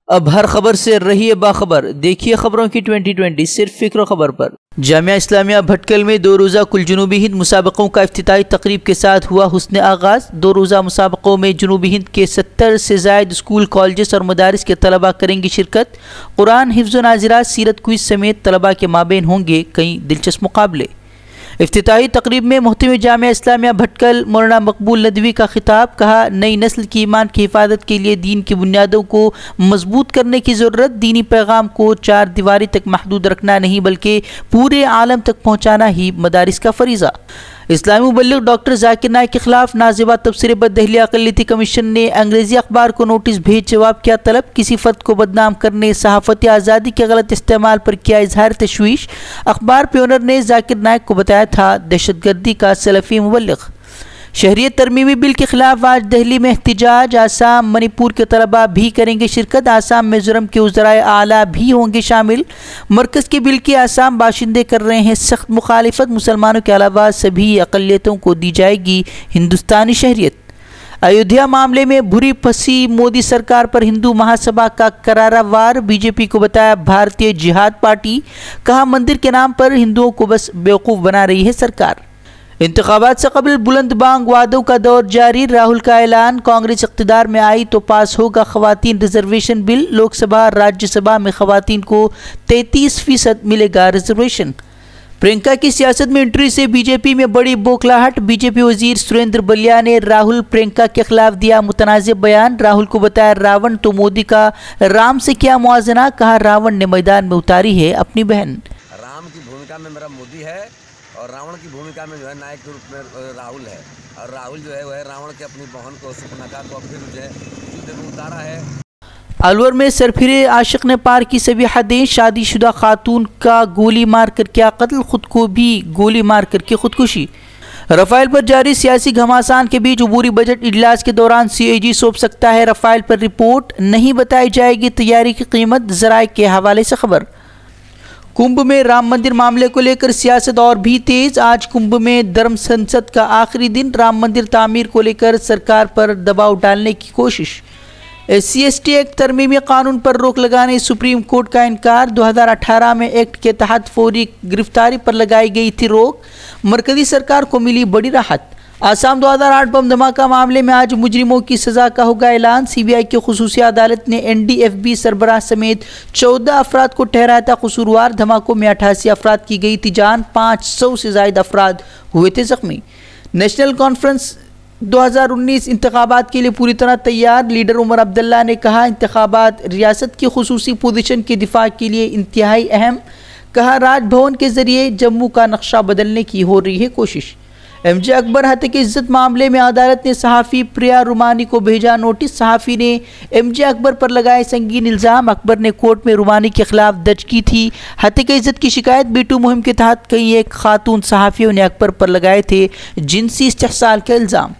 अब हर खबर से रहिए बाखबर। देखिए खबरों की 2020 सिर्फ फिक्र खबर पर। जामिया इस्लामिया भटकल में 2 रोज़ा कुल जुनूबी हिंद मुसाबकों का इफ्तिताही तकरीब के साथ हुआ हुस्न आगाज़। 2 रोज़ा मुसाबकों में जुनूबी हिंद के 70 से ज़ायद स्कूल, कॉलेज और मदारिस के तलबा करेंगी शिरकत। कुरान, हिफ्ज़ व नाज़िरात, सीरत क्विज़ समेत तलबा के माबेन होंगे कई दिलचस्प मुकाबले। इफ्तिताही तकरीब में मुहतमिम जामिया इस्लामिया भटकल मौलाना मकबूल नदवी का खिताब। कहा, नई नस्ल की ईमान की हिफाजत के लिए दीन की बुनियादों को मजबूत करने की ज़रूरत। दीनी पैगाम को 4 दीवारी तक महदूद रखना नहीं बल्कि पूरे आलम तक पहुँचाना ही मदारिस का फरीज़ा। इस्लामी मुबल्लिग डॉक्टर जाकिर नाइक के खिलाफ नाज़िबा तबसरे पर दिल्ली अक़लियती कमीशन ने अंग्रेज़ी अखबार को नोटिस भेज जवाब किया तलब। किसी फ़र्द को बदनाम करने, सहाफ़ती आज़ादी के गलत इस्तेमाल पर किया इजहार तशवीश। अखबार पे ओनर ने जाकिर नाइक को बताया था दहशतगर्दी का सलफ़ी मुबल्लिग। शहरियत तरमीमी बिल के खिलाफ आज दिल्ली में एहतिजाज। आसाम, मणिपुर के तलबा भी करेंगे शिरकत। आसाम मिज़ोरम के वज़राए आला भी होंगे शामिल। मरकज़ के बिल की आसाम बाशिंदे कर रहे हैं सख्त मुखालिफत। मुसलमानों के अलावा सभी अक़लियतों को दी जाएगी हिंदुस्तानी शहरियत। अयोध्या मामले में भुरी फंसी मोदी सरकार पर हिंदू महासभा का करारा वार। बीजेपी को बताया भारतीय जिहाद पार्टी। कहा, मंदिर के नाम पर हिंदुओं को बस बेवकूफ़ बना रही है सरकार। इंतखाबात से कबल बुलंद बांग वादों का दौर जारी। राहुल का ऐलान, कांग्रेस इक़्तिदार में आई तो पास होगा ख़वातीन रिजर्वेशन बिल। लोकसभा राज्यसभा में ख़वातीन को 33% मिलेगा रिजर्वेशन। प्रियंका की सियासत में एंट्री से बीजेपी में बड़ी बौखलाहट। बीजेपी वजीर सुरेंद्र बलिया ने राहुल प्रियंका के खिलाफ दिया मुतनाज़िब बयान। राहुल को बताया रावण तो मोदी का राम से क्या मुआजना। कहा, रावण ने मैदान में उतारी है अपनी बहन। राम की भूमिका में मेरा मोदी है और रावण की भूमिका में जो है नायक के रूप में राहुल है। और राहुल जो है वह रावण के अपनी बहन को सुपनका को फिर जो है युद्ध में उतारा है। अलवर में सरफिरे आशिक ने पार की सभी हदें। शादीशुदा खातून का गोली मार कर किया कत्ल, खुद को भी गोली मार करके खुदकुशी। रफ़ाइल पर जारी सियासी घमासान के बीच अबूरी बजट इजलास के दौरान CAG सौंप सकता है रफ़ाइल पर रिपोर्ट। नहीं बताई जाएगी तैयारी की कीमत। ज़राए के हवाले से खबर। कुंभ में राम मंदिर मामले को लेकर सियासत और भी तेज। आज कुंभ में धर्म संसद का आखिरी दिन। राम मंदिर तामीर को लेकर सरकार पर दबाव डालने की कोशिश। SC/ST एक्ट तरमीमी कानून पर रोक लगाने सुप्रीम कोर्ट का इनकार। 2018 में एक्ट के तहत फौरी गिरफ्तारी पर लगाई गई थी रोक। मरकजी सरकार को मिली बड़ी राहत। आसाम 2008 बम धमाका मामले में आज मुजरिमों की सज़ा का होगा ऐलान। CBI की खुसूसी अदालत ने NDFB सरबराह समेत 14 अफराद को ठहराया था कसूरवार। धमाकों में 88 अफराद की गई थी जान, 500 से ज़ायद अफराद हुए थे जख्मी। नेशनल कॉन्फ्रेंस 2019 इंतखाबात के लिए पूरी तरह तैयार। लीडर उमर अब्दुल्ला ने कहा, इंतखाबात रियासत की खुसूसी पोजीशन के दिफा के लिए इंतहाई अहम। कहा, राजभवन के जरिए जम्मू का नक्शा बदलने की हो रही है कोशिश। MJ अकबर हत्या इज्जत मामले में अदालत ने सहाफ़ी प्रिया रुमानी को भेजा नोटिस। सहाफ़ी ने MJ अकबर पर लगाए संगीन इल्ज़ाम। अकबर ने कोर्ट में रुमानी के खिलाफ दर्ज की थी हत्या इज्जत की शिकायत। B2 मुहिम के तहत कई एक खातून सहाफ़ियों ने अकबर पर लगाए थे जिनसी इस्तेहसाल के इल्ज़ाम।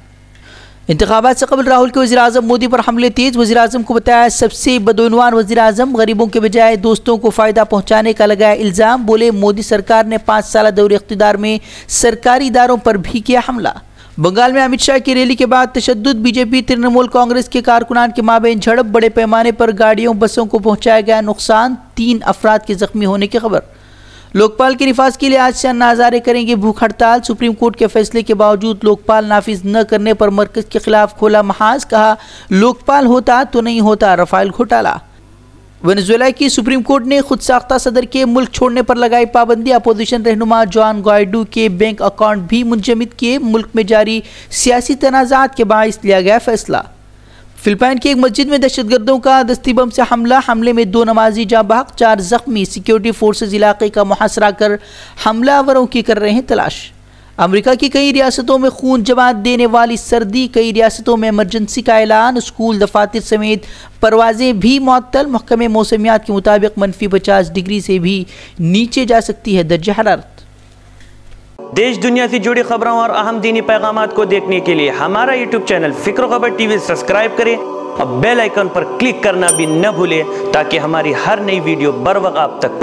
इंतखाबात से कबल राहुल के वज़ीर-ए-आज़म मोदी पर हमले तेज। वज़ीर-ए-आज़म को बताया सबसे बदउनवान वज़ीर-ए-आज़म। गरीबों के बजाय दोस्तों को फ़ायदा पहुँचाने का लगाया इल्ज़ाम। बोले, मोदी सरकार ने 5 साल दौरे इक़्तिदार में सरकारी इदारों पर भी किया हमला। बंगाल में अमित शाह की रैली के बाद तशद्दुद। बीजेपी तृणमूल कांग्रेस के कारकुनान के माबेन झड़प। बड़े पैमाने पर गाड़ियों बसों को पहुँचाया गया नुकसान। 3 अफराद के ज़ख्मी होने की खबर। लोकपाल के निफाज के लिए आज से अन्ना हज़ारे करेंगे भूख हड़ताल। सुप्रीम कोर्ट के फैसले के बावजूद लोकपाल नाफिज न करने पर मरकज़ के खिलाफ खोला महाज। कहा, लोकपाल होता तो नहीं होता रफ़ाइल घोटाला। वेनेजुएला की सुप्रीम कोर्ट ने खुद साख्ता सदर के मुल्क छोड़ने पर लगाई पाबंदी। अपोजिशन रहनुमा जुआन ग्वाइडो के बैंक अकाउंट भी मुंजमद किए। मुल्क में जारी सियासी तनाज़ात के बाइस लिया गया फैसला। फिलिपाइन की एक मस्जिद में दहशतगर्दों का दस्ती बम से हमला। हमले में 2 नमाजी जाँ बहक, 4 जख्मी। सिक्योरिटी फोर्सेज इलाके का मुहासरा कर हमलावरों की कर रहे हैं तलाश। अमेरिका की कई रियासतों में खून जमा देने वाली सर्दी। कई रियासतों में इमरजेंसी का ऐलान। स्कूल, दफातर समेत परवाजें भी मुअत्तल। महकमे मौसमियात के मुताबिक -50 डिग्री से भी नीचे जा सकती है दर्जा हरारत। देश दुनिया से जुड़ी खबरों और अहम दीनी पैगामात को देखने के लिए हमारा YouTube चैनल फिक्र खबर TV सब्सक्राइब करें और बेल आइकन पर क्लिक करना भी न भूलें ताकि हमारी हर नई वीडियो बर वक्त आप तक